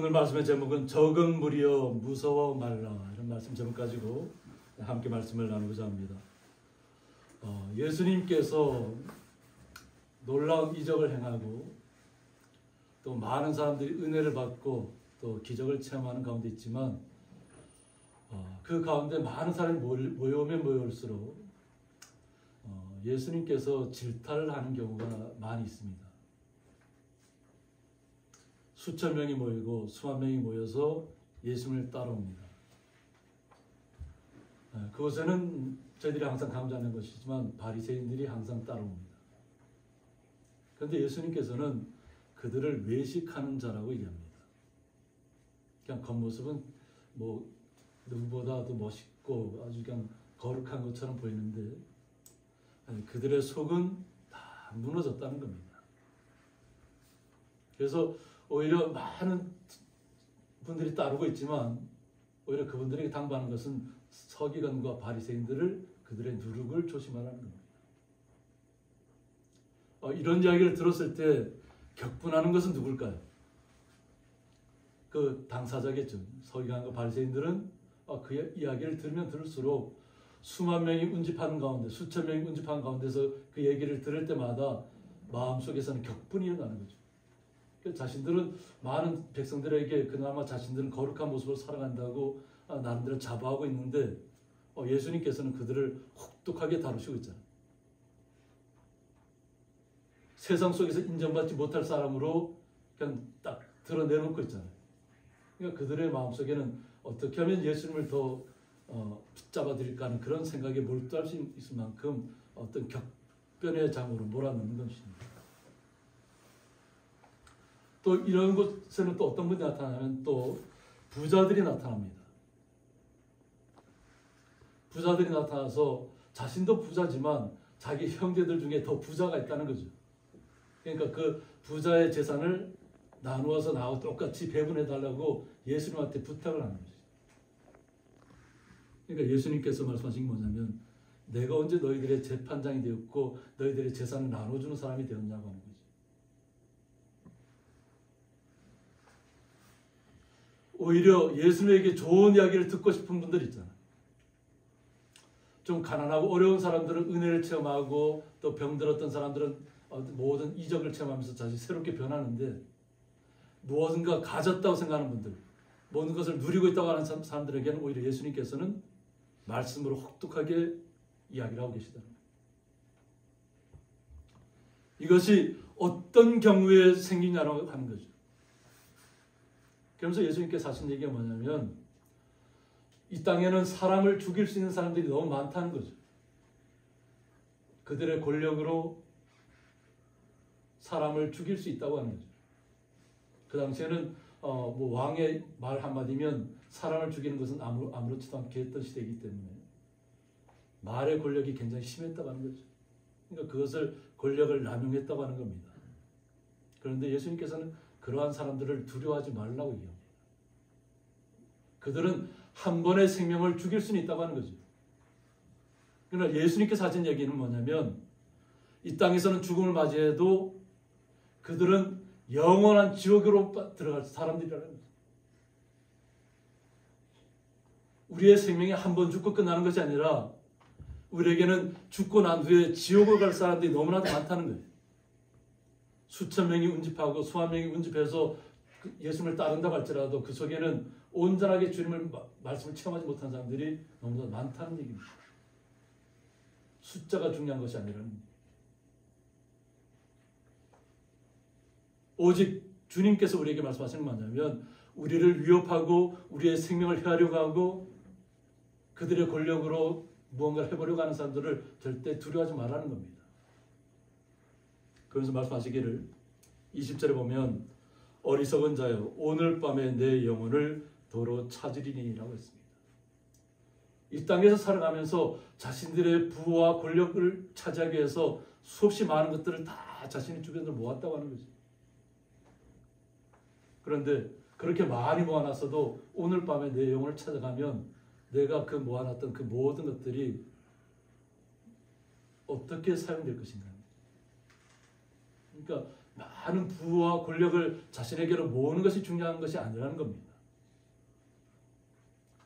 오늘 말씀의 제목은 적은 무리여 무서워 말라, 이런 말씀 제목 가지고 함께 말씀을 나누고자 합니다. 예수님께서 놀라운 이적을 행하고 또 많은 사람들이 은혜를 받고 또 기적을 체험하는 가운데 있지만 그 가운데 많은 사람이 모여오면 모여올수록 예수님께서 질타를 하는 경우가 많이 있습니다. 수천 명이 모이고 수만 명이 모여서 예수님을 따라옵니다. 그것에는 저희들이 항상 강조하는 것이지만 바리새인들이 항상 따라옵니다. 그런데 예수님께서는 그들을 외식하는 자라고 얘기합니다. 그냥 겉모습은 뭐 누구보다도 멋있고 아주 그냥 거룩한 것처럼 보이는데 그들의 속은 다 무너졌다는 겁니다. 그래서 오히려 많은 분들이 따르고 있지만 오히려 그분들에게 당부하는 것은 서기관과 바리새인들을 그들의 누룩을 조심하라는 겁니다. 이런 이야기를 들었을 때 격분하는 것은 누굴까요? 그 당사자겠죠. 서기관과 바리새인들은 그 이야기를 들으면 들을수록 수만 명이 운집하는 가운데, 수천 명이 운집하는 가운데서 그 얘기를 들을 때마다 마음속에서는 격분이 일어나는 거죠. 자신들은 많은 백성들에게 그나마 자신들은 거룩한 모습으로 살아간다고 나름대로 자부하고 있는데 예수님께서는 그들을 혹독하게 다루시고 있잖아요. 세상 속에서 인정받지 못할 사람으로 그냥 딱 드러내놓고 있잖아요. 그러니까 그들의 마음속에는 어떻게 하면 예수님을 더 붙잡아 드릴까 하는 그런 생각에 몰두할 수 있을 만큼 어떤 격변의 장으로 몰아넣는 것입니다. 또 이런 곳에는 또 어떤 분이 나타나면 또 부자들이 나타납니다. 부자들이 나타나서 자신도 부자지만 자기 형제들 중에 더 부자가 있다는 거죠. 그러니까 그 부자의 재산을 나누어서 나하고 똑같이 배분해달라고 예수님한테 부탁을 하는 거죠. 그러니까 예수님께서 말씀하신 게 뭐냐면 내가 언제 너희들의 재판장이 되었고 너희들의 재산을 나눠주는 사람이 되었냐고 하는 거죠. 오히려 예수님에게 좋은 이야기를 듣고 싶은 분들 있잖아요. 좀 가난하고 어려운 사람들은 은혜를 체험하고 또 병들었던 사람들은 모든 이적을 체험하면서 다시 새롭게 변하는데 무엇인가 가졌다고 생각하는 분들, 모든 것을 누리고 있다고 하는 사람들에게는 오히려 예수님께서는 말씀으로 혹독하게 이야기를 하고 계시다는 거예요. 이것이 어떤 경우에 생기냐라고 하는 거죠. 그러면서 예수님께서 하신 얘기가 뭐냐면 이 땅에는 사람을 죽일 수 있는 사람들이 너무 많다는 거죠. 그들의 권력으로 사람을 죽일 수 있다고 하는 거죠. 그 당시에는 뭐 왕의 말 한마디면 사람을 죽이는 것은 아무렇지도 않게 했던 시대이기 때문에 말의 권력이 굉장히 심했다고 하는 거죠. 그러니까 그것을 권력을 남용했다고 하는 겁니다. 그런데 예수님께서는 그러한 사람들을 두려워하지 말라고 얘기합니다. 그들은 한 번의 생명을 죽일 수는 있다고 하는 거죠. 그러나 예수님께서 하신 얘기는 뭐냐면 이 땅에서는 죽음을 맞이해도 그들은 영원한 지옥으로 들어갈 사람들이라는 거죠. 우리의 생명이 한 번 죽고 끝나는 것이 아니라 우리에게는 죽고 난 후에 지옥을 갈 사람들이 너무나도 많다는 거예요. 수천 명이 운집하고 수만 명이 운집해서 예수님을 따른다고 할지라도 그 속에는 온전하게 주님을 말씀을 체험하지 못한 사람들이 너무나 많다는 얘기입니다. 숫자가 중요한 것이 아니라는 거예요. 오직 주님께서 우리에게 말씀하시는 건 뭐냐면 우리를 위협하고 우리의 생명을 해하려고 하고 그들의 권력으로 무언가를 해보려고 하는 사람들을 절대 두려워하지 말라는 겁니다. 그러면서 말씀하시기를 20절에 보면 어리석은 자여 오늘 밤에 내 영혼을 도로 찾으리니라고 했습니다. 이 땅에서 살아가면서 자신들의 부와 권력을 차지하기 위해서 수없이 많은 것들을 다 자신의 주변으로 모았다고 하는 거죠. 그런데 그렇게 많이 모아놨어도 오늘 밤에 내 영혼을 찾아가면 내가 그 모아놨던 그 모든 것들이 어떻게 사용될 것인가. 그러니까 많은 부와 권력을 자신에게로 모으는 것이 중요한 것이 아니라는 겁니다.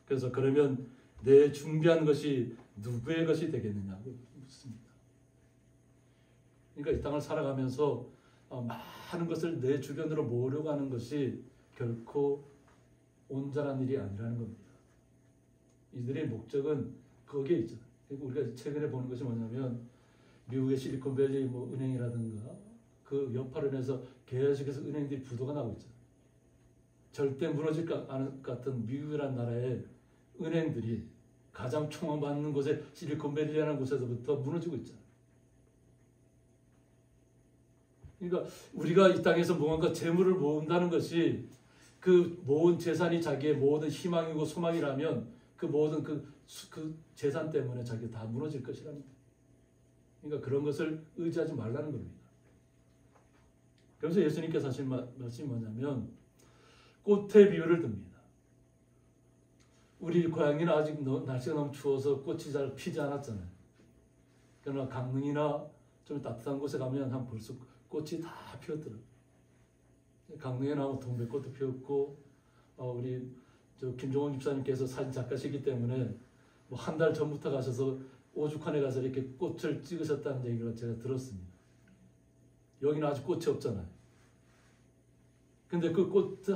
그래서 그러면 내 준비한 것이 누구의 것이 되겠느냐고 묻습니다. 그러니까 이 땅을 살아가면서 많은 것을 내 주변으로 모으려고 하는 것이 결코 온전한 일이 아니라는 겁니다. 이들의 목적은 거기에 있죠. 우리가 최근에 보는 것이 뭐냐면 미국의 실리콘밸리 은행이라든가 그 여파로 인해서 계속해서 은행들이 부도가 나고 있죠. 절대 무너질 것 같은 미국이라는 나라의 은행들이 가장 총망받는 곳에 실리콘밸리라는 곳에서부터 무너지고 있죠. 그러니까 우리가 이 땅에서 무언가 재물을 모은다는 것이 그 모은 재산이 자기의 모든 희망이고 소망이라면 그 모든 그 재산 때문에 자기가 다 무너질 것이라는 거예요. 그러니까 그런 것을 의지하지 말라는 겁니다. 그래서 예수님께서 하신 말씀이 뭐냐면 꽃의 비유를 듭니다. 우리 고향에는 아직 날씨가 너무 추워서 꽃이 잘 피지 않았잖아요. 그러나 강릉이나 좀 따뜻한 곳에 가면 한 벌써 꽃이 다 피었더라고요. 강릉에 나오면 동백꽃도 피었고 우리 김종원 집사님께서 사진 작가시기 때문에 한 달 전부터 가셔서 오죽환에 가서 이렇게 꽃을 찍으셨다는 얘기를 제가 들었습니다. 여기는 아직 꽃이 없잖아요. 근데 그 꽃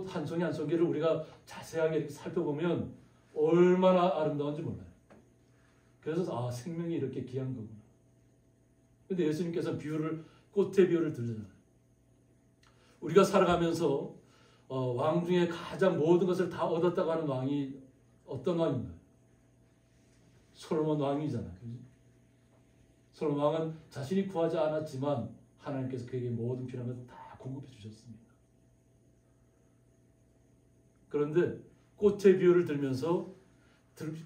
한 송이 한 송이를 우리가 자세하게 이렇게 살펴보면 얼마나 아름다운지 몰라요. 그래서 생명이 이렇게 귀한 거구나. 근데 예수님께서 꽃의 비유를 들잖아요. 우리가 살아가면서 왕 중에 가장 모든 것을 다 얻었다고 하는 왕이 어떤 왕인가요? 솔로몬 왕이잖아요. 그죠? 솔로몬 왕은 자신이 구하지 않았지만 하나님께서 그에게 모든 필요한 것을 다 공급해 주셨습니다. 그런데 꽃의 비유를 들면서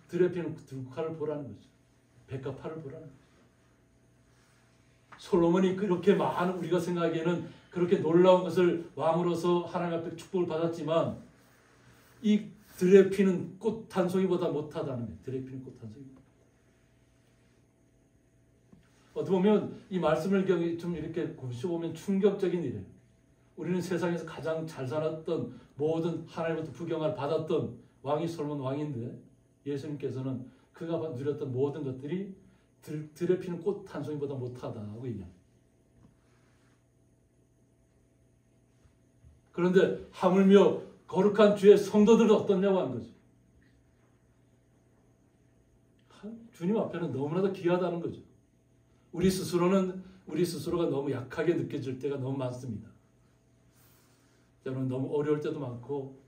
들에 피는 들국화를 보라는 거죠. 백합화를 보라는 거죠. 솔로몬이 그렇게 많은 우리가 생각하기에는 그렇게 놀라운 것을 왕으로서 하나님 앞에 축복을 받았지만 이 들에 피는 꽃 한 송이보다 못하다는 거예요. 들에 피는 꽃 한 송이. 어떻게 보면 이 말씀을 좀 이렇게 고시보면 충격적인 일이에요. 우리는 세상에서 가장 잘 살았던 모든 하나님부터 부경을 받았던 왕이 솔로몬 왕인데 예수님께서는 그가 누렸던 모든 것들이 들에 피는 꽃 한 송이보다 못하다고 얘기합니다. 그런데 하물며 거룩한 주의 성도들은 어떻냐고 하는 거죠. 주님 앞에는 너무나도 귀하다는 거죠. 우리 스스로가 너무 약하게 느껴질 때가 너무 많습니다. 때로는 너무 어려울 때도 많고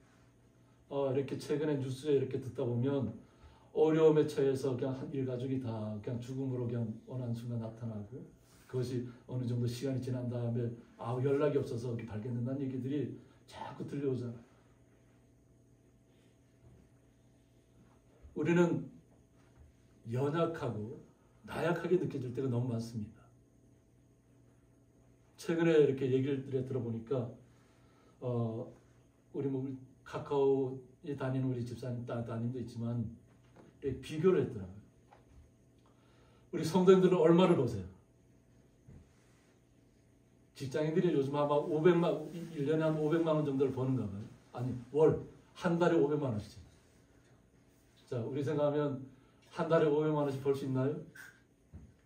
이렇게 최근에 뉴스에 이렇게 듣다 보면 어려움에 처해서 그냥 한 일가족이 다 그냥 죽음으로 그냥 어느 순간 나타나고 그것이 어느 정도 시간이 지난 다음에 연락이 없어서 발견된다는 얘기들이 자꾸 들려오잖아요. 우리는 연약하고 나약하게 느껴질 때가 너무 많습니다. 최근에 이렇게 얘기를 들어보니까 우리 카카오에 다니는 우리 집사님 따님도 있지만 비교를 했더라고요. 우리 성도님들은 얼마를 버세요? 직장인들이 요즘 아마 1년에 한 500만 원 정도를 버는가 봐요. 아니, 한 달에 500만 원씩. 자, 우리 생각하면 한 달에 500만 원씩 벌 수 있나요?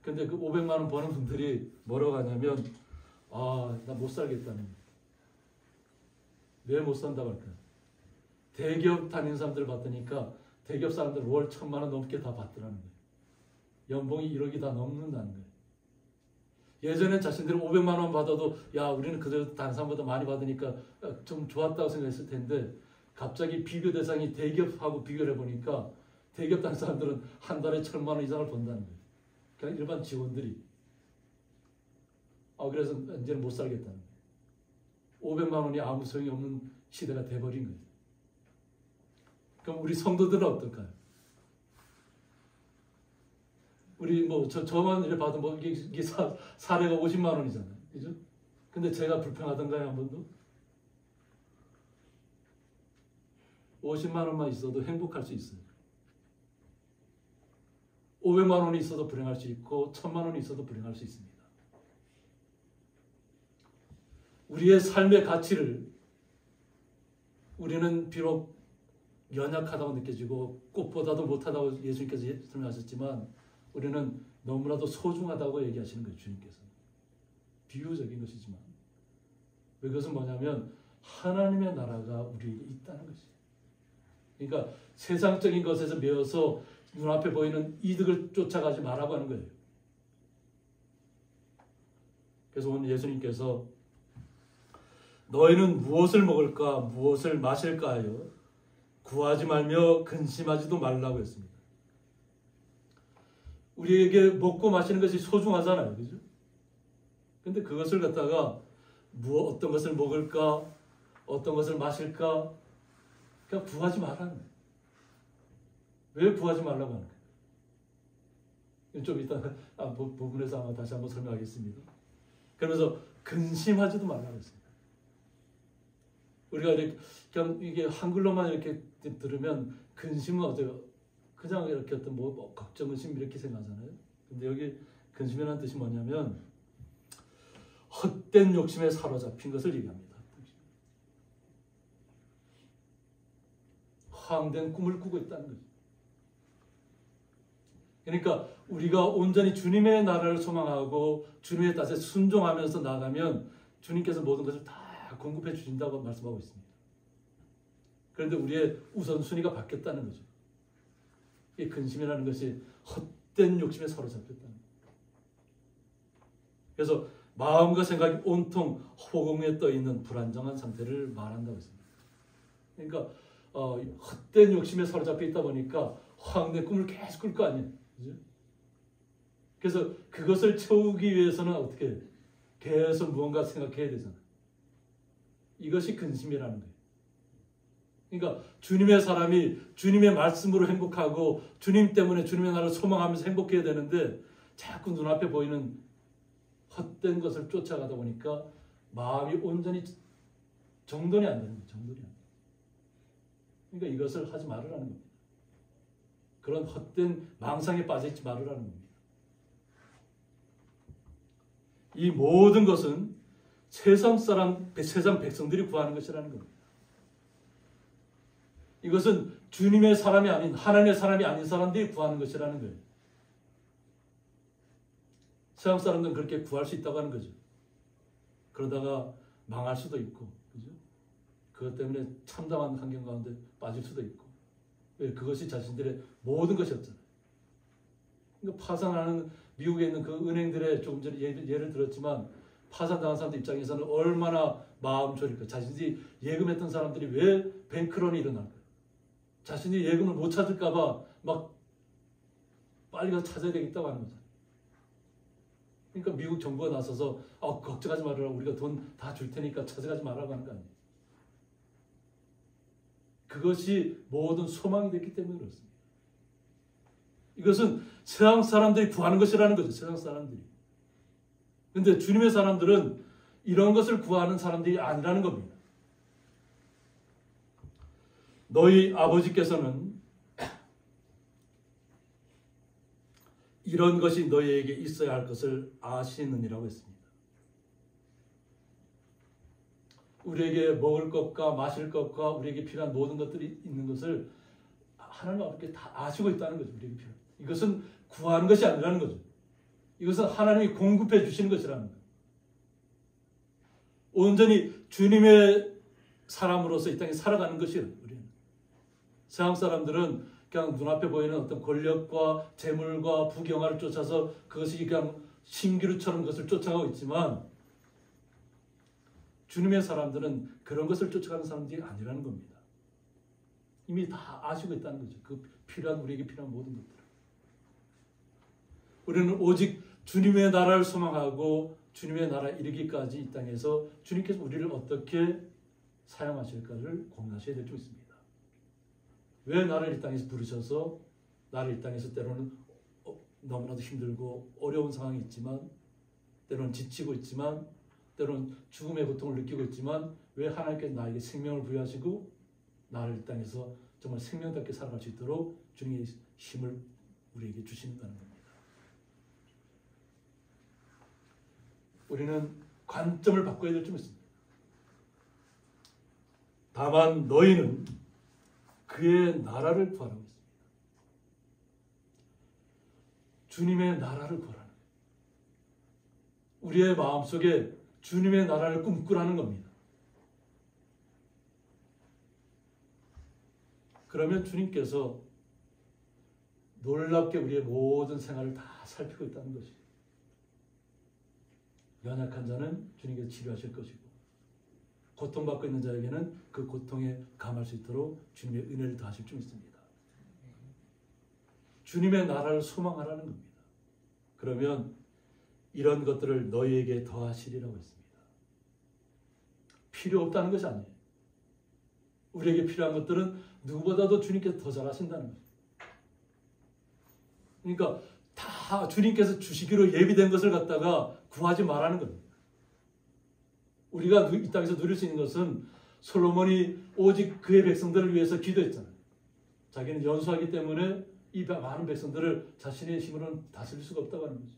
근데 그 500만 원 버는 분들이 뭐라고 하냐면 나 못 살겠다는 거예요. 왜 못 산다고 할까요? 대기업 다니는 사람들 봤더니까 대기업 사람들 월 1,000만 원 넘게 다 받더라는 거예요. 연봉이 1억이 다 넘는다는 거예요. 예전엔 자신들이 500만 원 받아도 우리는 그래도 다른 사람보다 많이 받으니까 좀 좋았다고 생각했을 텐데 갑자기 비교 대상이 대기업하고 비교를 해보니까 대기업 다니는 사람들은 한 달에 1,000만 원 이상을 번다는 거예요. 그냥 일반 직원들이. 그래서 이제는 못 살겠다는 거예요. 500만 원이 아무 소용이 없는 시대가 돼버린 거예요. 그럼 우리 성도들은 어떨까요? 우리 저만 이렇게 봐도 이게 사례가 50만 원이잖아요. 그죠? 근데 제가 불평하던가요, 한 번도? 50만 원만 있어도 행복할 수 있어요. 500만 원이 있어도 불행할 수 있고 1,000만 원이 있어도 불행할 수 있습니다. 우리의 삶의 가치를 우리는 비록 연약하다고 느껴지고 꽃보다도 못하다고 예수님께서 설명하셨지만 우리는 너무나도 소중하다고 얘기하시는 거예요. 주님께서. 비유적인 것이지만 그것은 뭐냐면 하나님의 나라가 우리에게 있다는 것이에요. 그러니까 세상적인 것에서 매여서 눈앞에 보이는 이득을 쫓아가지 말라고 하는 거예요. 그래서 오늘 예수님께서 너희는 무엇을 먹을까 무엇을 마실까 하여 구하지 말며 근심하지도 말라고 했습니다. 우리에게 먹고 마시는 것이 소중하잖아요. 그죠? 근데 그것을 갖다가 어떤 것을 먹을까 어떤 것을 마실까 그냥 구하지 말라는 거예요. 왜 구하지 말라고 하는 거예요? 좀 이따 부분에서 아마 다시 한번 설명하겠습니다. 그러면서 근심하지도 말라고 했습니다. 우리가 이렇게 그냥 이게 한글로만 이렇게 들으면 근심은 어때요? 그냥 이렇게 어떤 뭐 걱정, 의심 이렇게 생각하잖아요. 근데 여기 근심이라는 뜻이 뭐냐면 헛된 욕심에 사로잡힌 것을 얘기합니다. 허황된 꿈을 꾸고 있다는 거죠. 그러니까 우리가 온전히 주님의 나라를 소망하고 주님의 뜻에 순종하면서 나가면 주님께서 모든 것을 다 공급해 주신다고 말씀하고 있습니다. 그런데 우리의 우선순위가 바뀌었다는 거죠. 이 근심이라는 것이 헛된 욕심에 사로잡혔다는 거예요. 그래서 마음과 생각이 온통 허공에 떠 있는 불안정한 상태를 말한다고 했습니다. 그러니까 헛된 욕심에 사로잡혀 있다 보니까 허황된 꿈을 계속 꿀 거 아니에요. 그죠? 그래서 그것을 채우기 위해서는 어떻게 계속 무언가 생각해야 되잖아요. 이것이 근심이라는 거예요. 그러니까 주님의 사람이 주님의 말씀으로 행복하고 주님 때문에 주님의 나라를 소망하면서 행복해야 되는데 자꾸 눈앞에 보이는 헛된 것을 쫓아가다 보니까 마음이 온전히 정돈이 안 되는 거예요. 정돈이 안 돼요. 그러니까 이것을 하지 말으라는 겁니다. 그런 헛된 망상에 빠져있지 말으라는 겁니다. 이 모든 것은 세상 백성들이 구하는 것이라는 겁니다. 이것은 주님의 사람이 아닌 하나님의 사람이 아닌 사람들이 구하는 것이라는 거예요. 세상 사람들은 그렇게 구할 수 있다고 하는 거죠. 그러다가 망할 수도 있고, 그죠? 그것 때문에 참담한 환경 가운데 빠질 수도 있고, 왜? 그것이 자신들의 모든 것이었잖아요. 그러니까 파산하는 미국에 있는 그 은행들의 조금 전에 예를 들었지만 파산당한 사람들 입장에서는 얼마나 마음 졸일까. 자신들이 예금했던 사람들이 왜 뱅크런이 일어날까. 자신이 예금을 못 찾을까 봐 막 빨리 가서 찾아야 되겠다고 하는 거죠. 그러니까 미국 정부가 나서서 걱정하지 말아라. 우리가 돈 다 줄 테니까 찾아가지 말라고 하는 거 아니에요. 그것이 모든 소망이 됐기 때문에 그렇습니다. 이것은 세상 사람들이 구하는 것이라는 거죠. 세상 사람들이. 그런데 주님의 사람들은 이런 것을 구하는 사람들이 아니라는 겁니다. 너희 아버지께서는 이런 것이 너희에게 있어야 할 것을 아시느니라고 했습니다. 우리에게 먹을 것과 마실 것과 우리에게 필요한 모든 것들이 있는 것을 하나님 아버지께 다 아시고 있다는 거죠. 우리에게 필요한. 이것은 구하는 것이 아니라는 거죠. 이것은 하나님이 공급해 주시는 것이라는 거예요. 온전히 주님의 사람으로서 이 땅에 살아가는 것이에요. 우리는. 세상 사람들은 그냥 눈앞에 보이는 어떤 권력과 재물과 부경화를 쫓아서 그것이 그냥 신기루처럼 그것을 쫓아가고 있지만 주님의 사람들은 그런 것을 쫓아가는 사람들이 아니라는 겁니다. 이미 다 아시고 있다는 거죠. 그 우리에게 필요한 모든 것들을. 우리는 오직 주님의 나라를 소망하고 주님의 나라 이르기까지 이 땅에서 주님께서 우리를 어떻게 사용하실까를 고민하셔야 될 줄 있습니다. 왜 나를 이 땅에서 부르셔서 나를 이 땅에서 때로는 너무나도 힘들고 어려운 상황이 있지만 때로는 지치고 있지만 때로는 죽음의 고통을 느끼고 있지만 왜 하나님께서 나에게 생명을 부여하시고 나를 이 땅에서 정말 생명답게 살아갈 수 있도록 주님의 힘을 우리에게 주신다는 겁니다. 우리는 관점을 바꿔야 될 줄 믿습니다. 다만 너희는 그의 나라를 구하라고 했습니다. 주님의 나라를 구하라는 거예요. 우리의 마음속에 주님의 나라를 꿈꾸라는 겁니다. 그러면 주님께서 놀랍게 우리의 모든 생활을 다 살피고 있다는 것이에요. 연약한 자는 주님께서 치료하실 것이고 고통받고 있는 자에게는 그 고통에 감할 수 있도록 주님의 은혜를 더하실 줄 믿습니다. 주님의 나라를 소망하라는 겁니다. 그러면 이런 것들을 너희에게 더하시리라고 했습니다. 필요 없다는 것이 아니에요. 우리에게 필요한 것들은 누구보다도 주님께서 더 잘하신다는 거죠. 그러니까 다 주님께서 주시기로 예비된 것을 갖다가 구하지 말라는 겁니다. 우리가 이 땅에서 누릴 수 있는 것은 솔로몬이 오직 그의 백성들을 위해서 기도했잖아요. 자기는 연소하기 때문에 이 많은 백성들을 자신의 힘으로는 다스릴 수가 없다고 하는 거죠.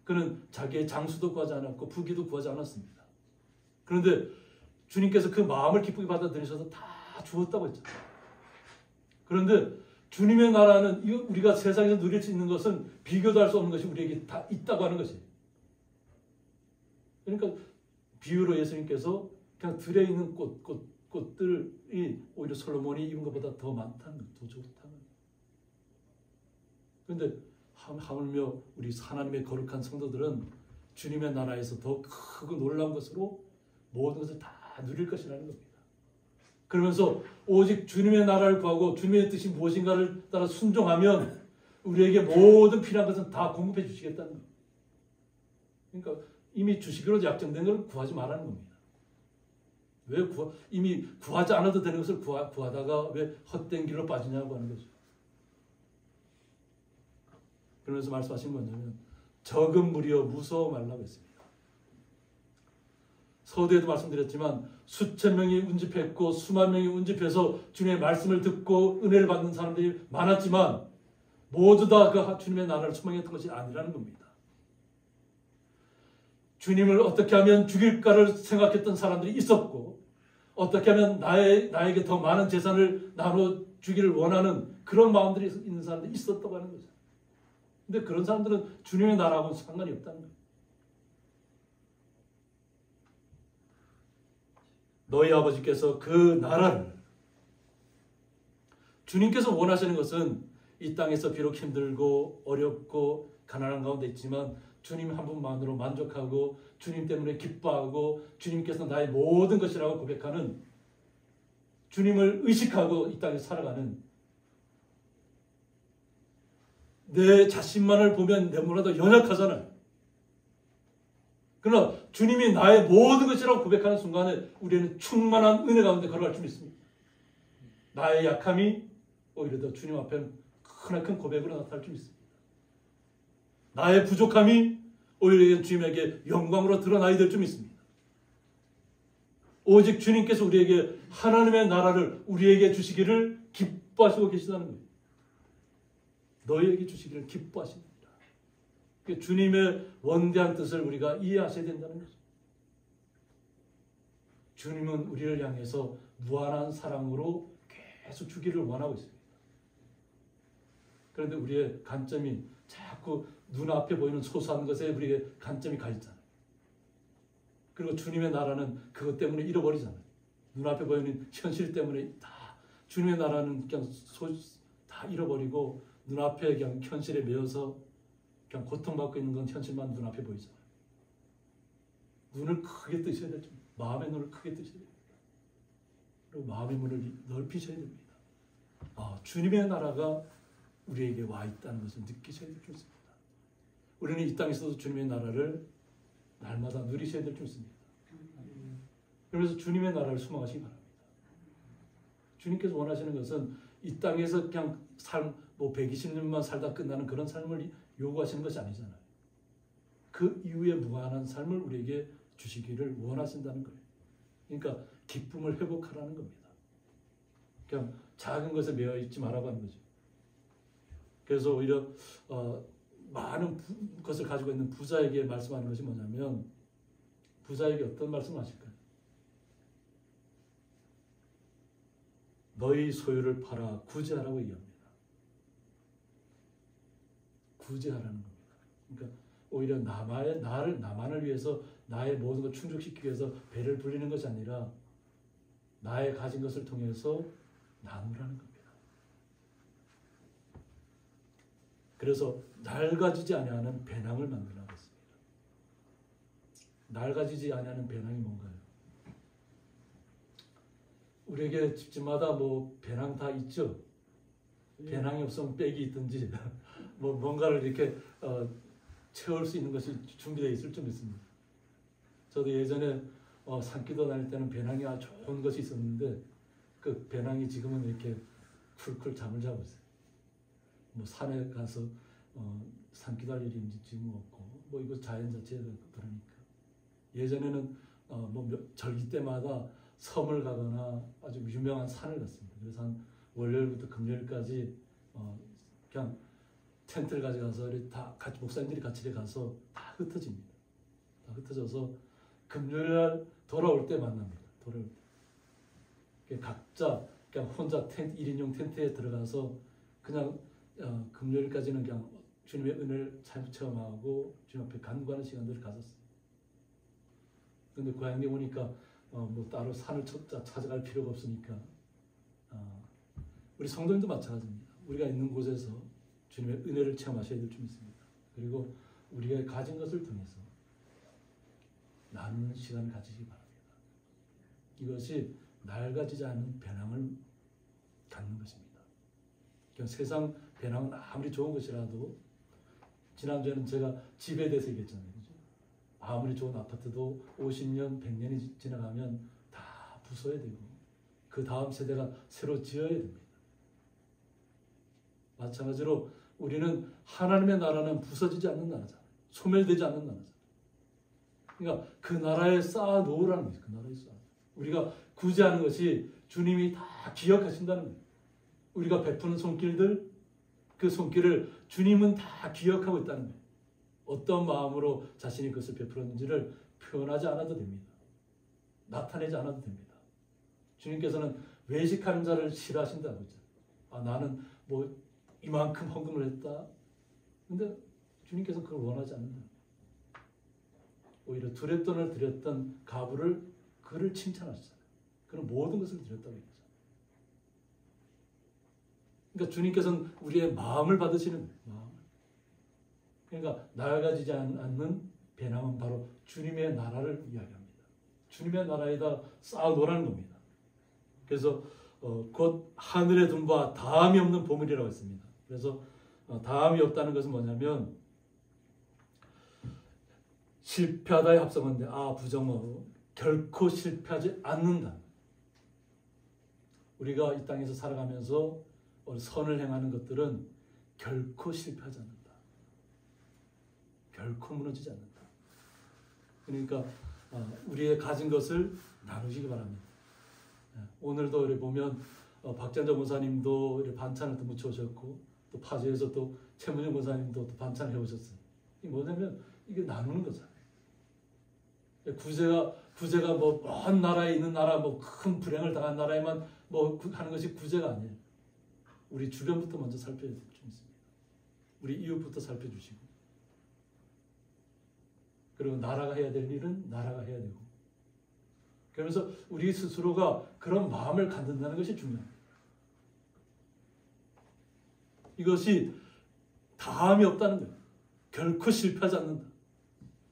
그는 자기의 장수도 구하지 않았고 부귀도 구하지 않았습니다. 그런데 주님께서 그 마음을 기쁘게 받아들이셔서 다 주었다고 했잖아요. 그런데 주님의 나라는 우리가 세상에서 누릴 수 있는 것은 비교도 할 수 없는 것이 우리에게 다 있다고 하는 것이에요. 그러니까 비유로 예수님께서 그냥 들에 있는 꽃들이 오히려 솔로몬이 입은 것보다 더 많다는 거예요. 더 좋다는 거예요. 그런데 하물며 우리 하나님의 거룩한 성도들은 주님의 나라에서 더 크고 놀라운 것으로 모든 것을 다 누릴 것이라는 겁니다. 그러면서 오직 주님의 나라를 구하고 주님의 뜻이 무엇인가를 따라 순종하면 우리에게 모든 필요한 것은 다 공급해 주시겠다는 겁니다. 그러니까 이미 주시기로 약정된 걸 구하지 말라는 겁니다. 왜 이미 구하지 않아도 되는 것을 구하다가 왜 헛된 길로 빠지냐고 하는 거죠. 그러면서 말씀하신 뭐냐면 적은 무리여 무서워 말라고 했습니다. 서두에도 말씀드렸지만 수천 명이 운집했고 수만 명이 운집해서 주님의 말씀을 듣고 은혜를 받는 사람들이 많았지만 모두 다 그 주님의 나라를 소망했던 것이 아니라는 겁니다. 주님을 어떻게 하면 죽일까를 생각했던 사람들이 있었고 어떻게 하면 나에게 더 많은 재산을 나눠주기를 원하는 그런 마음들이 있는 사람들이 있었다고 하는 거죠. 근데 그런 사람들은 주님의 나라하고는 상관이 없다는 거예요. 너희 아버지께서 그 나라를 주님께서 원하시는 것은 이 땅에서 비록 힘들고 어렵고 가난한 가운데 있지만 주님 한 분만으로 만족하고 주님 때문에 기뻐하고 주님께서 나의 모든 것이라고 고백하는 주님을 의식하고 이 땅에 살아가는 내 자신만을 보면 너무나도 연약하잖아요. 그러나 주님이 나의 모든 것이라고 고백하는 순간에 우리는 충만한 은혜 가운데 걸어갈 줄 믿습니다. 나의 약함이 오히려 더 주님 앞에는 크나큰 고백으로 나타날 줄 믿습니다. 나의 부족함이 오히려 주님에게 영광으로 드러나야 될 줄 믿습니다. 오직 주님께서 우리에게 하나님의 나라를 우리에게 주시기를 기뻐하시고 계시다는 거예요. 너희에게 주시기를 기뻐하십니다. 주님의 원대한 뜻을 우리가 이해하셔야 된다는 거죠. 주님은 우리를 향해서 무한한 사랑으로 계속 주기를 원하고 있습니다. 그런데 우리의 관점이 자꾸 눈앞에 보이는 소소한 것에 우리의 관점이 가 있잖아요. 그리고 주님의 나라는 그것 때문에 잃어버리잖아요. 눈앞에 보이는 현실 때문에 다 주님의 나라는 그냥 다 잃어버리고 눈앞에 그냥 현실에 매여서 그냥 고통받고 있는 건 현실만 눈앞에 보이잖아요. 눈을 크게 뜨셔야 되죠. 마음의 눈을 크게 뜨셔야 됩니다. 그리고 마음의 문을 넓히셔야 됩니다. 주님의 나라가 우리에게 와 있다는 것을 느끼셔야 될 줄 있습니다. 우리는 이 땅에서도 주님의 나라를 날마다 누리셔야 될 줄 있습니다. 그래서 주님의 나라를 소망하시기 바랍니다. 주님께서 원하시는 것은 이 땅에서 그냥 120년만 살다 끝나는 그런 삶을 요구하시는 것이 아니잖아요. 그 이후에 무한한 삶을 우리에게 주시기를 원하신다는 거예요. 그러니까 기쁨을 회복하라는 겁니다. 그냥 작은 것에 매여 있지 말라고 하는 거죠. 그래서 오히려 많은 것을 가지고 있는 부자에게 말씀하는 것이 뭐냐면 부자에게 어떤 말씀을 하실까요? 너희 소유를 팔아 구제하라고 얘기합니다. 구제하라는 겁니다. 그러니까 오히려 나만을 위해서 나의 모든 걸 충족시키기 위해서 배를 불리는 것이 아니라 나의 가진 것을 통해서 나누라는 겁니다. 그래서 낡아지지 아니하는 배낭을 만들라고 했습니다. 낡아지지 아니하는 배낭이 뭔가요? 우리에게 집집마다 뭐 배낭 다 있죠. 배낭이 없으면 백이 있든지 뭐 뭔가를 이렇게 채울 수 있는 것이 준비되어 있을 줄 믿습니다. 저도 예전에 산기도 다닐 때는 배낭이 아주 좋은 것이 있었는데 그 배낭이 지금은 이렇게 쿨쿨 잠을 자고 있어요. 뭐 산에 가서 산기도 할 일이 지금 없고 뭐 이거 자연 자체에 그러니까 예전에는 뭐 절기 때마다 섬을 가거나 아주 유명한 산을 갔습니다. 그래서 한 월요일부터 금요일까지 그냥 텐트를 가져가서 다 같이 목사님들이 같이 가서 다 흩어집니다. 다 흩어져서 금요일 날 돌아올 때 만납니다. 돌아올 때 각자 그냥 혼자 1인용 텐트에 들어가서 그냥 금요일까지는 그냥 주님의 은혜를 체험하고 주님 앞에 간구하는 시간들을 가졌어요. 그런데 고향에 오니까 뭐 따로 산을 찾아갈 필요가 없으니까 우리 성도님도 마찬가지입니다. 우리가 있는 곳에서 주님의 은혜를 체험하셔야 될 줄 믿습니다. 그리고 우리가 가진 것을 통해서 나누는 시간을 가지시기 바랍니다. 이것이 낡아지지 않는 배낭을 갖는 것입니다. 그러니까 세상 배낭은 아무리 좋은 것이라도 지난주에는 제가 집에 대해서 얘기했잖아요. 그죠? 아무리 좋은 아파트도 50년, 100년이 지나가면 다 부숴야 되고 그 다음 세대가 새로 지어야 됩니다. 마찬가지로 우리는 하나님의 나라는 부서지지 않는 나라잖아요. 소멸되지 않는 나라잖아요. 그러니까 그 나라에 쌓아 놓으라는 거죠. 그 나라에 쌓아. 우리가 구제하는 것이 주님이 다 기억하신다는 거예요. 우리가 베푸는 손길들, 그 손길을 주님은 다 기억하고 있다는 거예요. 어떤 마음으로 자신이 그것을 베풀었는지를 표현하지 않아도 됩니다. 나타내지 않아도 됩니다. 주님께서는 외식하는 자를 싫어하신다고 그러죠. 나는 뭐 이만큼 헌금을 했다. 근데 주님께서는 그걸 원하지 않는다. 오히려 두랫돈을 드렸던 가부를 그를 칭찬하시잖아요. 그는 모든 것을 드렸다고 얘기하잖아요. 그러니까 주님께서는 우리의 마음을 받으시는 거예요. 마음을. 그러니까 낡아지지 않는 배낭은 바로 주님의 나라를 이야기합니다. 주님의 나라에다 쌓아놓으라는 겁니다. 그래서 곧 하늘에 둔 바 다함이 없는 보물이라고 했습니다. 그래서 다함이 없다는 것은 뭐냐면 실패하다의 합성어인데 부정어로 결코 실패하지 않는다. 우리가 이 땅에서 살아가면서 선을 행하는 것들은 결코 실패하지 않는다. 결코 무너지지 않는다. 그러니까 우리의 가진 것을 나누시기 바랍니다. 오늘도 우리 보면 박찬정 목사님도 반찬을 또 무쳐오셨고 또 파주에서 또 최문영 목사님도 또 반찬을 해오셨어요. 이게 뭐냐면 이게 나누는 거잖아요. 구제가 뭐 먼 나라에 있는 나라, 뭐 큰 불행을 당한 나라에만 뭐 하는 것이 구제가 아니에요. 우리 주변부터 먼저 살펴야 될 줄 믿습니다. 우리 이웃부터 살펴주시고, 그리고 나라가 해야 될 일은 나라가 해야 되고, 그러면서 우리 스스로가 그런 마음을 갖는다는 것이 중요합니다. 이것이 다함이 없다는 거예요. 결코 실패하지 않는다.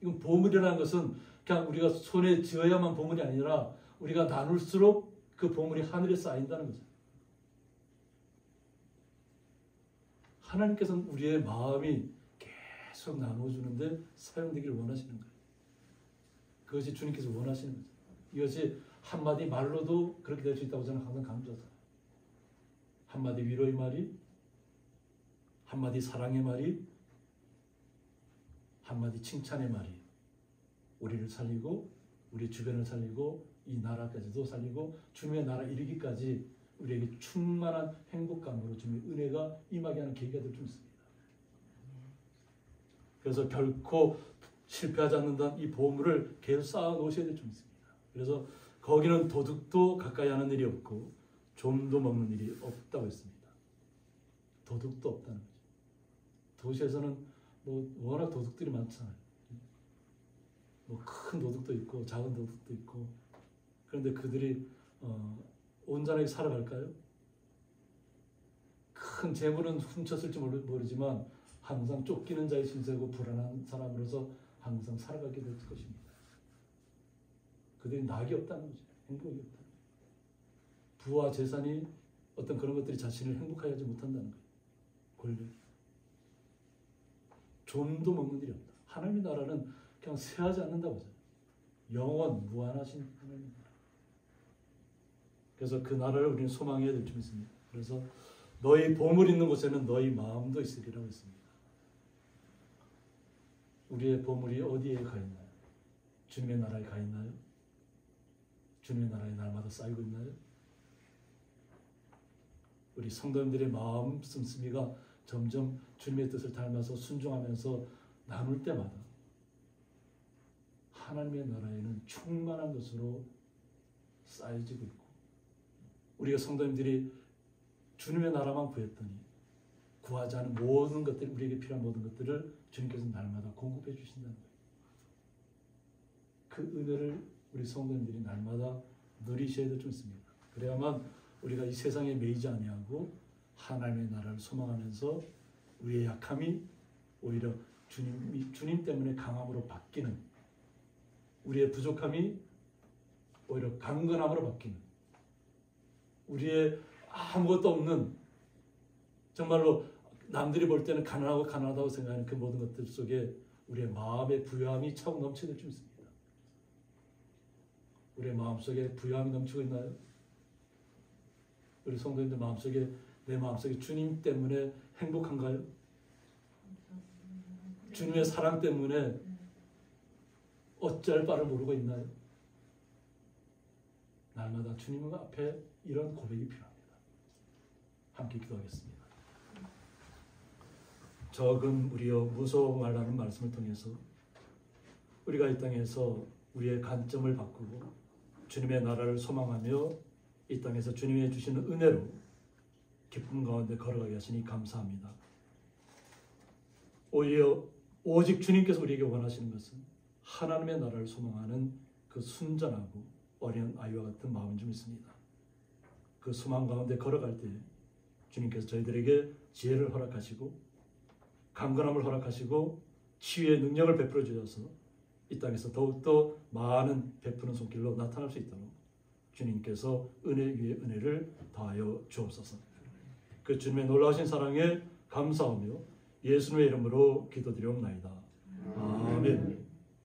이건 보물이라는 것은 그냥 우리가 손에 쥐어야만 보물이 아니라 우리가 나눌수록 그 보물이 하늘에 쌓인다는 거죠. 하나님께서는 우리의 마음이 계속 나눠주는데 사용되기를 원하시는 거예요. 그것이 주님께서 원하시는 거죠. 이것이 한마디 말로도 그렇게 될 수 있다고 저는 항상 강조하잖아요. 한마디 위로의 말이, 한마디 사랑의 말이, 한마디 칭찬의 말이 우리를 살리고 우리 주변을 살리고 이 나라까지도 살리고 주님의 나라 이르기까지 우리에게 충만한 행복감으로 주님의 은혜가 임하게 하는 계기가 될 줄 믿습니다. 그래서 결코 실패하지 않는다는 이 보물을 계속 쌓아 놓으셔야 될 줄 믿습니다. 그래서 거기는 도둑도 가까이 하는 일이 없고 좀도 먹는 일이 없다고 했습니다. 도둑도 없다는 거죠. 도시에서는 뭐 워낙 도둑들이 많잖아요. 뭐 큰 도둑도 있고 작은 도둑도 있고. 그런데 그들이 온전하게 살아갈까요? 큰 재물은 훔쳤을지 모르지만 항상 쫓기는 자의 신세고 불안한 사람으로서 항상 살아가게 될 것입니다. 그들이 낙이 없다는 거죠. 행복이 없다는 거죠. 부와 재산이 어떤 그런 것들이 자신을 행복하게 하지 못한다는 거예요. 권력. 좀도 먹는 일이 없다. 하나님의 나라는 그냥 쇠하지 않는다고 하잖아요. 영원 무한하신 하나님의 나라. 그래서 그 나라를 우리는 소망해야 될 줄 믿습니다. 그래서 너희 보물 있는 곳에는 너희 마음도 있으리라고 했습니다. 우리의 보물이 어디에 가 있나요? 주님의 나라에 가 있나요? 주님의 나라에 날마다 쌓이고 있나요? 우리 성도님들의 마음 씀씀이가 점점 주님의 뜻을 닮아서 순종하면서 나눌 때마다 하나님의 나라에는 충만한 것으로 쌓여지고 있고, 우리가 성도님들이 주님의 나라만 구했더니 구하지 않은 모든 것들, 우리에게 필요한 모든 것들을 주님께서 날마다 공급해 주신다는 거예요. 그 은혜를 우리 성도님들이 날마다 누리셔야 될 줄 있습니다. 그래야만 우리가 이 세상에 매이지 아니하고 하나님의 나라를 소망하면서 우리의 약함이 오히려 주님 때문에 강함으로 바뀌는, 우리의 부족함이 오히려 강건함으로 바뀌는, 우리의 아무것도 없는, 정말로 남들이 볼 때는 가난하다고 생각하는 그 모든 것들 속에 우리의 마음의 부요함이 차고 넘치는 줄 믿습니다. 우리의 마음속에 부요함이 넘치고 있나요? 우리 성도님들 마음속에, 내 마음속에 주님 때문에 행복한가요? 주님의 사랑 때문에 어찌할 바를 모르고 있나요? 날마다 주님 앞에 이런 고백이 필요합니다. 함께 기도하겠습니다. 적은 무리여 무서워 말라는 말씀을 통해서 우리가 이 땅에서 우리의 관점을 바꾸고 주님의 나라를 소망하며 이 땅에서 주님이 주시는 은혜로 기쁨 가운데 걸어가게 하시니 감사합니다. 오히려 오직 주님께서 우리에게 원하시는 것은 하나님의 나라를 소망하는 그 순전하고 어린 아이와 같은 마음인 줄 믿습니다. 그 소망 가운데 걸어갈 때 주님께서 저희들에게 지혜를 허락하시고 강건함을 허락하시고 치유의 능력을 베풀어 주셔서 이 땅에서 더욱더 많은 베푸는 손길로 나타날 수 있도록 주님께서 은혜 위에 은혜를 더하여 주옵소서. 그 주님의 놀라우신 사랑에 감사하며 예수님의 이름으로 기도드리옵나이다. 아멘.